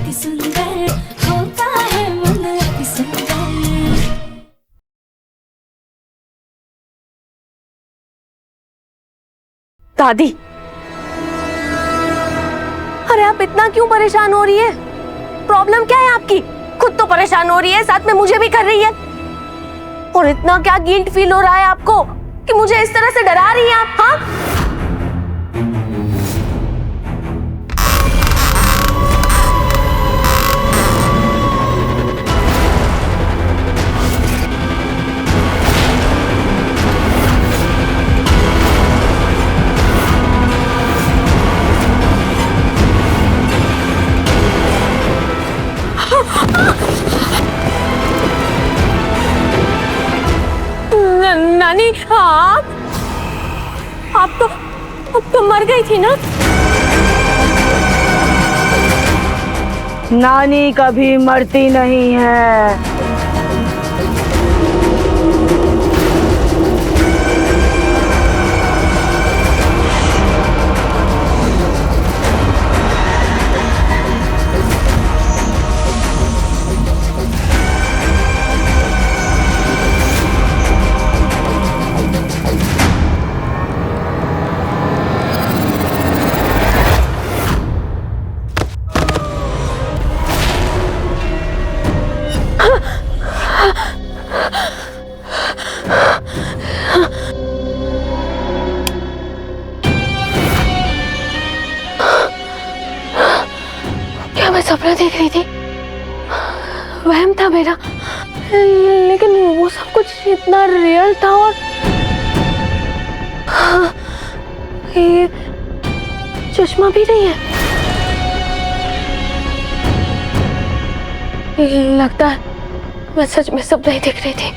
अति सुंदर होता है मन अति सुंदर। दादी, अरे आप इतना क्यों परेशान हो रही है? प्रॉब्लम क्या है आपकी? खुद तो परेशान हो रही है, साथ में मुझे भी कर रही है। और इतना क्या गिल्ट फील हो रहा है आपको कि मुझे इस तरह से डरा रही है आप? हाँ, नानी, आप तो मर गई थी ना? नानी कभी मरती नहीं है। क्या मैं सपना देख रही थी? वहम था मेरा, लेकिन वो सब कुछ इतना रियल था। और ये चश्मा भी नहीं है। लगता है मैं सच में सपना ही देख रही थी।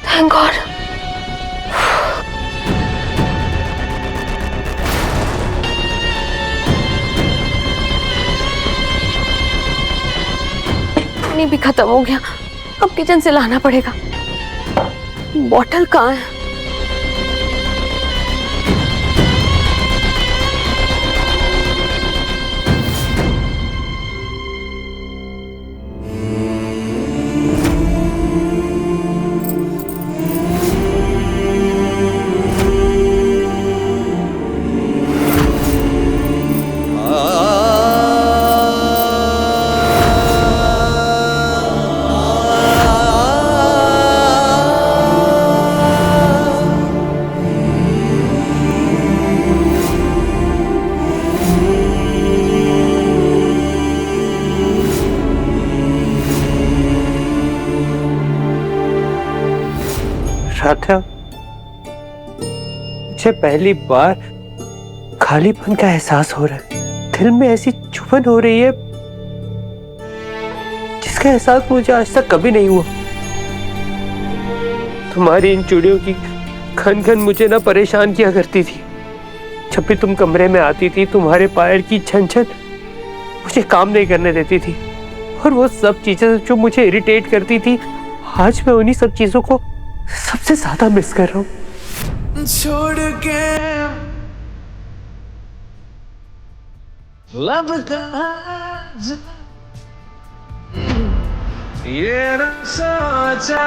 Thank God. पानी भी खत्म हो गया, अब किचन से लाना पड़ेगा। बॉटल कहाँ है? राधा, मुझे पहली बार खालीपन का एहसास हो रहा है। दिल में ऐसी चुभन हो रही है जिसका एहसास मुझे आज तक कभी नहीं हुआ। तुम्हारी इन चूड़ियों की खन खन मुझे ना परेशान किया करती थी। जब भी तुम कमरे में आती थी, तुम्हारे पायल की छन छन मुझे काम नहीं करने देती थी। और वो सब चीजें जो मुझे इरिटेट करती थी, आज मैं उन्हीं सब चीजों को सबसे ज्यादा मिस कर रहा हूं। छोड़ के लब ये न सोचा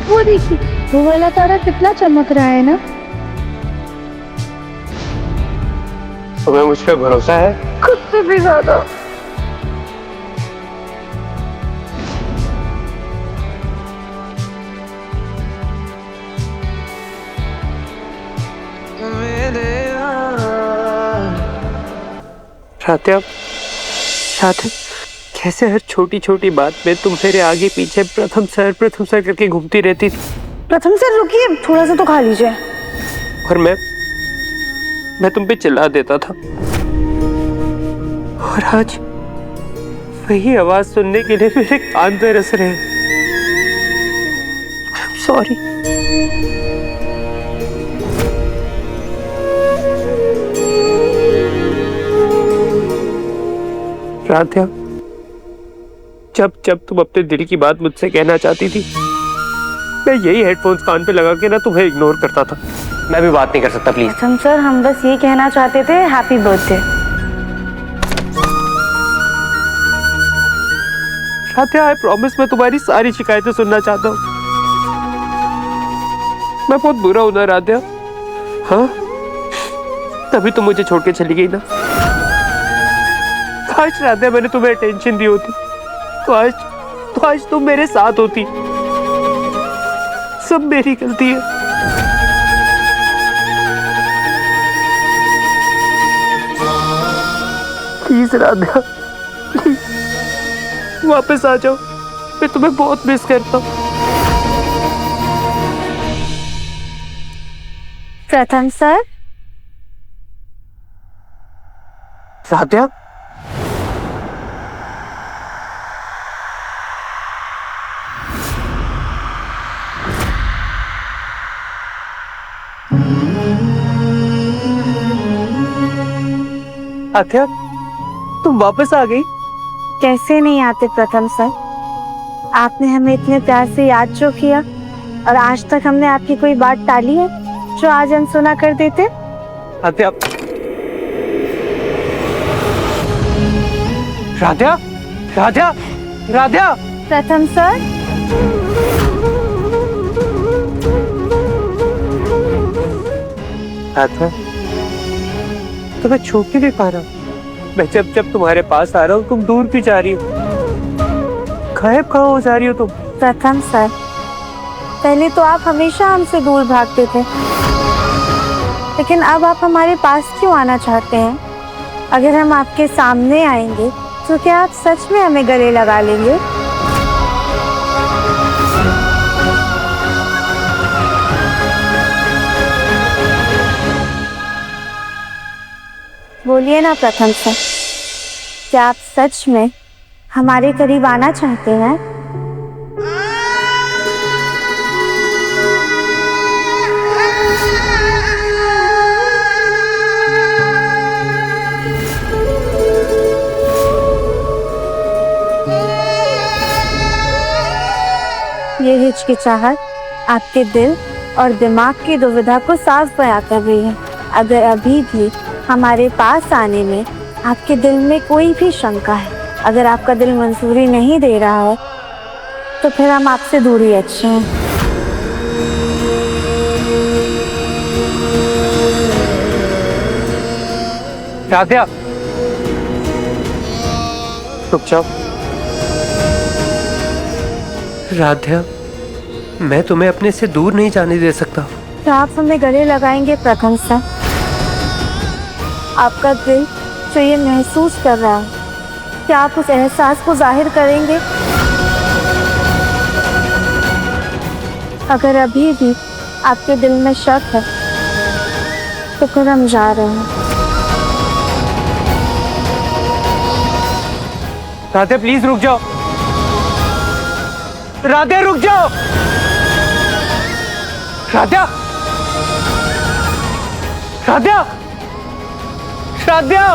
वो देखिए, वो वाला तारा कितना चमक रहा है ना। तुम्हें मुझ पे भरोसा है? खुद से भी ज्यादा। राधा, राधा, कैसे हर छोटी छोटी बात में तुम मेरे आगे पीछे प्रथम सर करके घूमती रहती थी। प्रथम सर रुकिए, थोड़ा सा तो खा लीजिए। और मैं तुम पे चिल्ला देता था। और आज वही आवाज सुनने के लिए मेरे कान तरस रहे हैं। सॉरी। राध्या, जब जब तुम अपने दिल की बात मुझसे कहना चाहती थी, मैं यही हेडफोन्स कान पे लगा के ना तुम्हें इग्नोर करता था। मैं भी बात नहीं कर सकता, प्लीज। प्रथम सर, हम बस ये कहना चाहते थे happy birthday. Radhya, I promise मैं तुम्हारी सारी शिकायतें सुनना चाहता हूँ। मैं बहुत बुरा हूं ना राध्या? हाँ, तभी तुम मुझे छोड़ के चली गई ना। काश राध्या मैंने तुम्हें अटेंशन दी होती, तो आज तुम मेरे साथ होती। सब मेरी गलती है। प्लीज राध्या, प्लीज वापस आ जाओ। मैं तुम्हें बहुत मिस करता हूँ। प्रथम सर, राध्या, राध्या, तुम वापस आ गई? कैसे नहीं आते प्रथम सर? आपने हमें इतने प्यार से याद जो किया, और आज तक हमने आपकी कोई बात टाली है जो आज अनसुना कर देते? राध्या, राध्या, राध्या, राध्या। प्रथम सर, राध्या, तो मैं छू के नहीं पा रहा हूँ। मैं जब जब तुम्हारे पास आ रहा हूँ, तुम दूर भी जा रही हो। गायब कहाँ हो जा रही हो तुम? प्रथम सर, पहले तो आप हमेशा हमसे दूर भागते थे, लेकिन अब आप हमारे पास क्यों आना चाहते हैं? अगर हम आपके सामने आएंगे तो क्या आप सच में हमें गले लगा लेंगे? बोलिए ना प्रथम सर, क्या आप सच में हमारे करीब आना चाहते हैं? ये हिचकिचाहट आपके दिल और दिमाग की दुविधा को साफ बयां कर रही है। अगर अभी भी हमारे पास आने में आपके दिल में कोई भी शंका है, अगर आपका दिल मंजूरी नहीं दे रहा है, तो फिर हम आपसे दूरी अच्छे हैं। राध्या, रुक जाओ। राध्या, मैं तुम्हें अपने से दूर नहीं जाने दे सकता। क्या आप हमें गले लगाएंगे प्रथम सर? आपका दिल जो ये महसूस कर रहा है, क्या आप उस एहसास को जाहिर करेंगे? अगर अभी भी आपके दिल में शक है, तो फिर हम जा रहे हैं। राध्या, प्लीज रुक जाओ। राध्या, रुक जाओ। राध्या, राध्या, राध्या,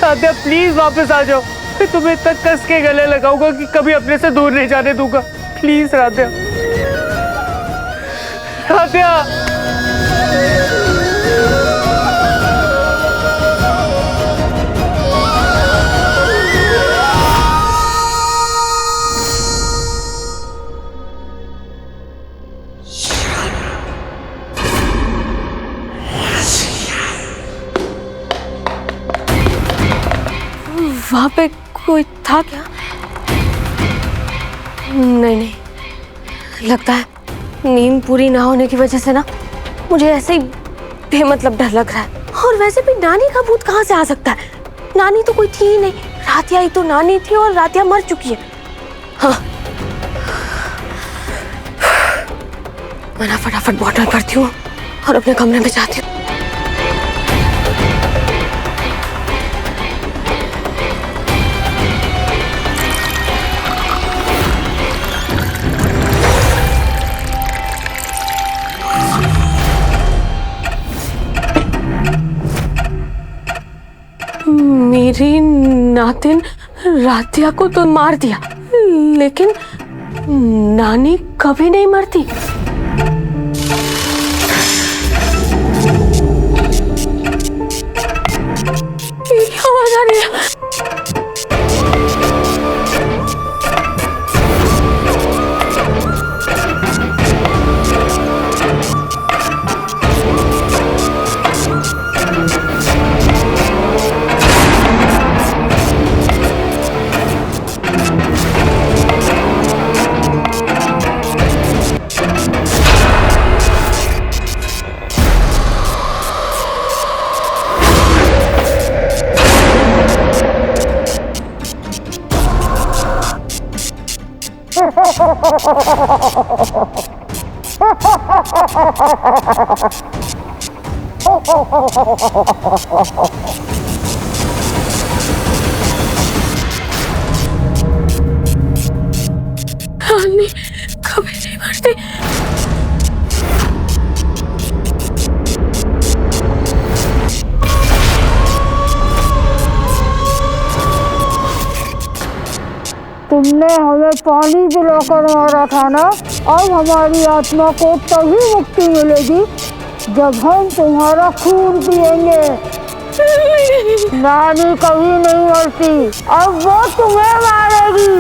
राध्या, प्लीज वापस आ जाओ। मैं तुम्हें तक कस के गले लगाऊंगा कि कभी अपने से दूर नहीं जाने दूंगा। प्लीज राध्या, राध्या। वहां पे कोई था क्या? नहीं, लगता है नींद पूरी ना होने की वजह से ना मुझे ऐसे ही बेमतलब डर लग रहा है। और वैसे भी नानी का भूत कहाँ से आ सकता है? नानी तो कोई थी ही नहीं। रातिया ही तो नानी थी, और रातिया मर चुकी है। हाँ, मैं ना फटाफट बॉटल भरती हूँ और अपने कमरे में जाती हूँ। मेरी नातिन राधिया को तो मार दिया, लेकिन नानी कभी नहीं मरती। ये आवाज आ रही है। नानी कभी नहीं मरती। तुमने हमें पानी पिलाकर मारा था ना, अब हमारी आत्मा को तभी मुक्ति मिलेगी जब हम तुम्हारा खून पिएंगे। नानी कभी नहीं मरती, अब वो तुम्हें मारेगी।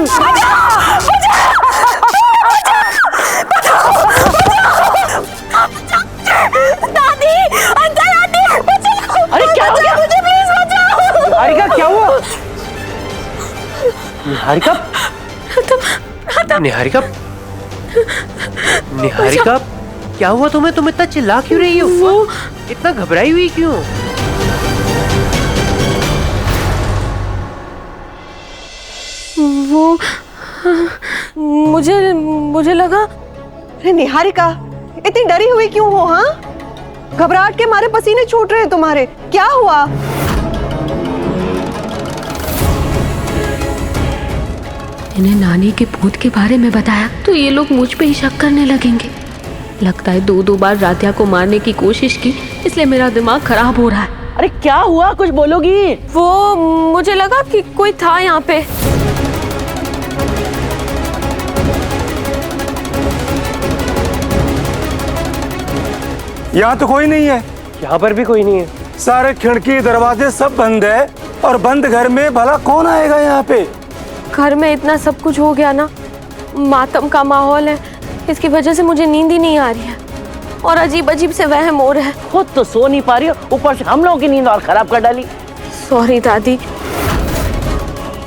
दादी, अंकल आंटी, बचाओ! अरे क्या हो गया? मुझे प्लीज बचाओ! निहारिका क्या हुआ? निहारिका? निहारिका? निहारिका क्या हुआ तुम्हें? तुम इतना चिल्ला क्यों रही हो? वो इतना घबराई हुई क्यों? वो मुझे लगा। अरे निहारिका, इतनी डरी हुई क्यों हो? हाँ, घबराहट के मारे पसीने छूट रहे हैं तुम्हारे, क्या हुआ? इन्हें नानी के भूत के बारे में बताया तो ये लोग मुझ पे ही शक करने लगेंगे। लगता है दो बार राधिया को मारने की कोशिश की, इसलिए मेरा दिमाग खराब हो रहा है। अरे क्या हुआ, कुछ बोलोगी? वो मुझे लगा कि कोई था यहाँ पे। यहाँ तो कोई नहीं है। यहाँ पर भी कोई नहीं है। सारे खिड़की दरवाजे सब बंद है, और बंद घर में भला कौन आएगा यहाँ पे? घर में इतना सब कुछ हो गया ना, मातम का माहौल है, इसकी वजह से मुझे नींद ही नहीं आ रही है और अजीब अजीब से वहम हो रहा है। खुद तो सो नहीं पा रही हो, ऊपर से हम लोगों की नींद और खराब कर डाली। सॉरी दादी,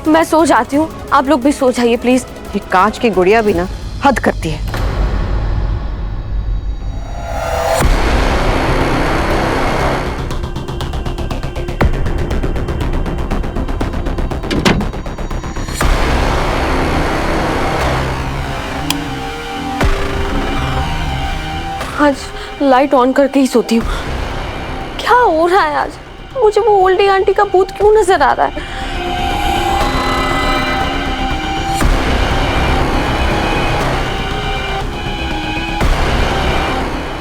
मैं सो जाती हूँ, आप लोग भी सो जाइए प्लीज। ये कांच की गुड़िया भी ना हद करती है। आज लाइट ऑन करके ही सोती हूँ। क्या हो रहा है आज? मुझे वो ओल्डी आंटी का भूत क्यों नजर आ रहा है?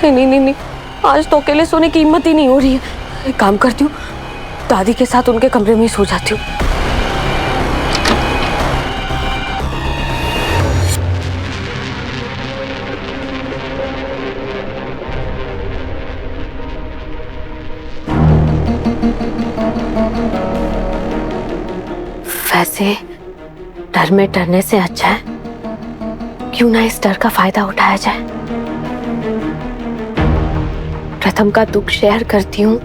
नहीं, आज तो अकेले सोने की हिम्मत ही नहीं हो रही है। एक काम करती हूँ, दादी के साथ उनके कमरे में ही सो जाती हूँ। वैसे डर में डरने से अच्छा है क्यों ना इस डर का फायदा उठाया जाए। प्रथम का दुख शेयर करती हूँ,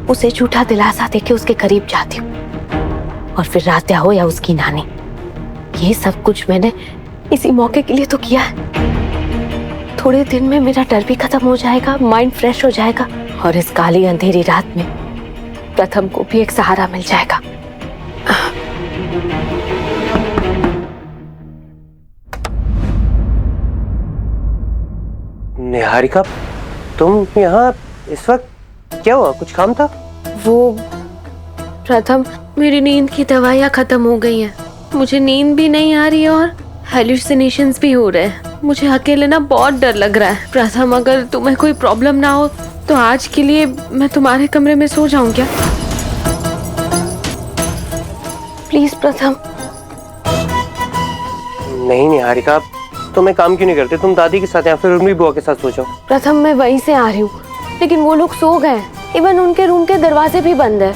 उसे झूठा दिलासा देके उसके करीब जाती हूँ, और फिर राधिया हो या उसकी नानी, ये सब कुछ मैंने इसी मौके के लिए तो किया है। थोड़े दिन में मेरा डर भी खत्म हो जाएगा, माइंड फ्रेश हो जाएगा, और इस काली अंधेरी रात में प्रथम को भी एक सहारा मिल जाएगा। निहारिका, तुम यहाँ इस वक्त? क्या हुआ, कुछ काम था? वो प्रथम, मेरी नींद की दवाइयाँ खत्म हो गई हैं, मुझे नींद भी नहीं आ रही है और हेलुसिनेशंस भी हो रहे हैं। मुझे अकेले ना बहुत डर लग रहा है। प्रथम, अगर तुम्हें कोई प्रॉब्लम ना हो तो आज के लिए मैं तुम्हारे कमरे में सो जाऊं क्या? प्लीज प्रथम। नहीं निहारिका, तुम एक काम क्यों नहीं करते? तुम दादी के साथ या फिर उर्मी बुआ के साथ सो जाओ। प्रथम मैं वहीं से आ रही हूँ, लेकिन वो लोग सो गए। इवन उनके रूम के दरवाजे भी बंद है।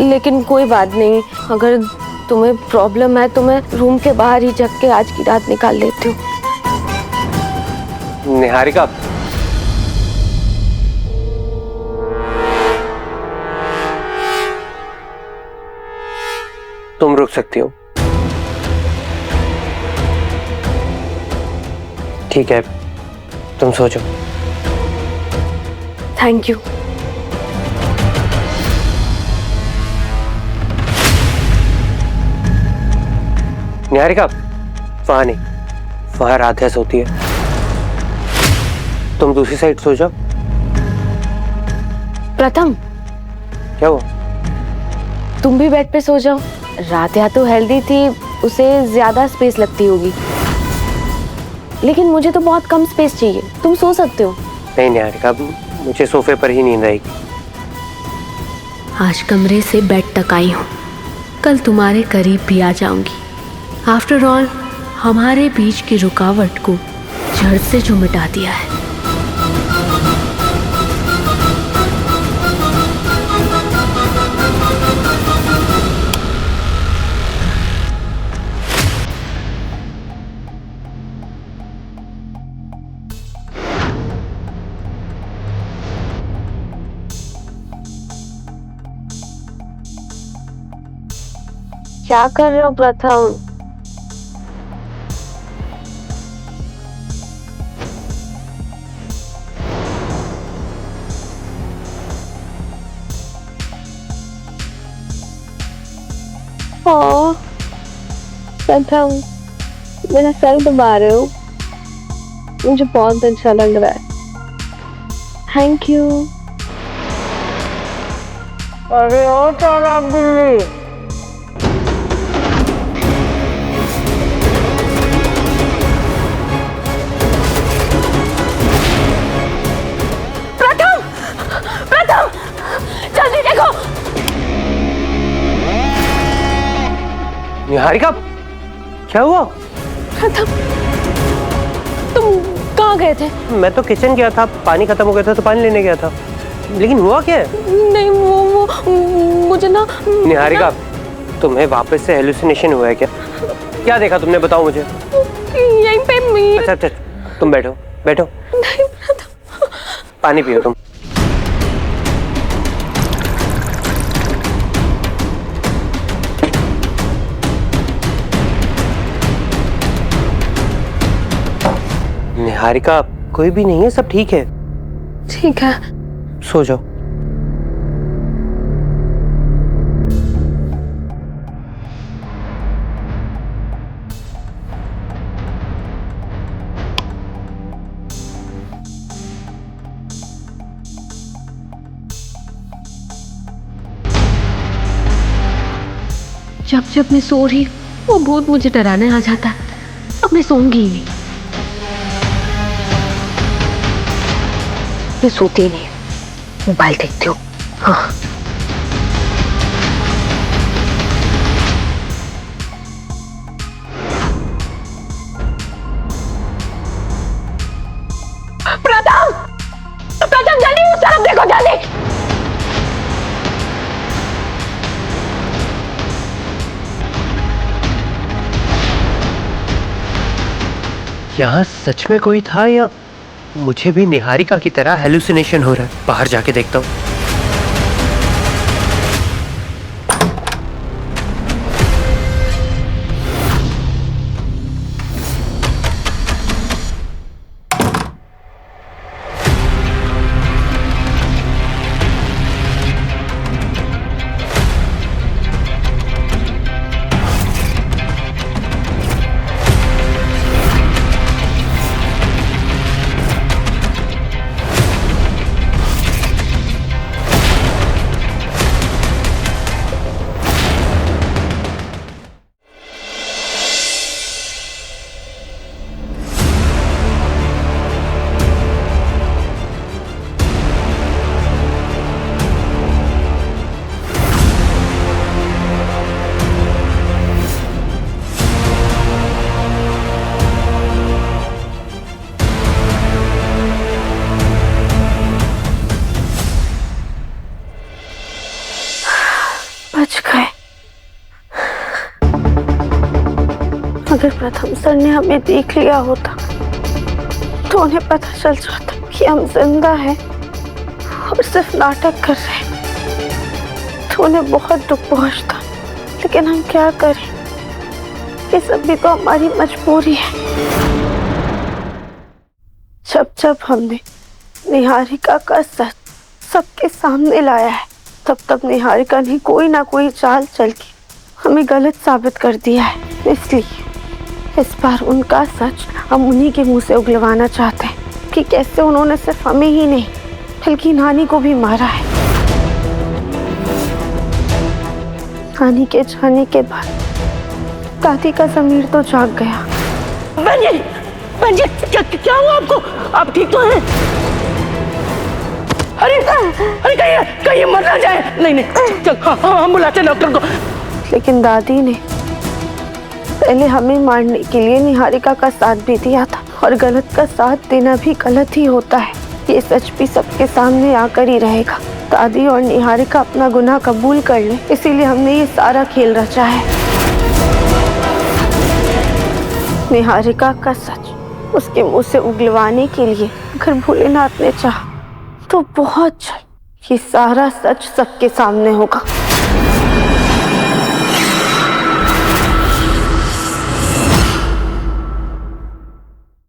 लेकिन कोई बात नहीं, अगर तुम्हें प्रॉब्लम है तो मैं रूम के बाहर ही जग के आज की रात निकाल लेती हूँ। निहारिका, तुम रुक सकती हो। ठीक है, तुम सो जाओ। Thank you. निहारिका, वहां नहीं, वहां राधा सोती है। तुम दूसरी साइड सो जाओ। प्रथम, क्या हुआ? तुम भी बेड पे सो जाओ। राधिया तो हेल्दी थी, उसे ज्यादा स्पेस लगती होगी, लेकिन मुझे तो बहुत कम स्पेस चाहिए। तुम सो सकते हो। नहीं निहारिका, मुझे सोफे पर ही नींद आएगी। आज कमरे से बेड तक आई हूँ, कल तुम्हारे करीब भी आ जाऊंगी। आफ्टर ऑल हमारे बीच की रुकावट को जड़ से जो मिटा दिया है। क्या कर रहे हो प्रथम? प्रथम, मेरा सर दबा रहे हो, मुझे बहुत अच्छा लग रहा है। Thank you. अरे ओ चालाक बिल्ली, जल्दी देखो। निहारिका, क्या हुआ? प्रथम, तुम कहाँ गए थे? मैं तो किचन गया था, पानी खत्म हो गया था तो पानी लेने गया था। लेकिन हुआ क्या है? नहीं, वो मुझे ना। निहारिका, तुम्हें वापस से हेलुसिनेशन हुआ है क्या? क्या देखा तुमने, बताओ मुझे। यहीं पे मैं। अच्छा, तुम बैठो बैठो। नहीं प्रथम। पानी पियो तुम। निहारिका, कोई भी नहीं है, सब ठीक है। ठीक है, सो जाओ। जब जब मैं सो रही वो भूत मुझे डराने आ जाता है। अब मैं सोऊंगी ही नहीं, मैं सोती नहीं, मोबाइल देखती हूँ। हाँ। प्रथम जल्दी उस तरफ देखो, जल्दी। यहाँ सच में कोई था या मुझे भी निहारिका की तरह हेलुसिनेशन हो रहा है? बाहर जाके देखता हूँ। अगर प्रथम सर ने हमें देख लिया होता तो उन्हें पता चल जाता कि हम जिंदा हैं और सिर्फ नाटक कर रहे हैं तो उन्हें बहुत दुख पहुंचता। लेकिन हम क्या करें, ये सब भी तो हमारी मजबूरी है। जब जब हमने निहारिका का सच सबके सामने लाया है तब तब निहारिका ने कोई ना कोई चाल चल के हमें गलत साबित कर दिया है। इसलिए इस बार उनका सच हम उन्हीं के मुंह से उगलवाना चाहते हैं कि कैसे उन्होंने सिर्फ हमें ही नहीं बल्कि नानी को भी मारा है। नानी के जाने के बाद दादी का ज़मीर तो जाग गया। बहन जी क्या हुआ आपको? आप ठीक तो हैं? अरे अरे कहीं मर ना जाए। नहीं चल हम बुलाते हैं डॉक्टर को। लेकिन दादी ने पहले हमें मारने के लिए निहारिका का साथ भी दिया था और गलत का साथ देना भी गलत ही होता है। ये सच भी सबके सामने आकर ही रहेगा। दादी और निहारिका अपना गुनाह कबूल कर ले, इसीलिए हमने ये सारा खेल रचा है। निहारिका का सच उसके मुंह से उगलवाने के लिए अगर भोलेनाथ ने चाहा तो बहुत जल्द ये सारा सच सबके सामने होगा।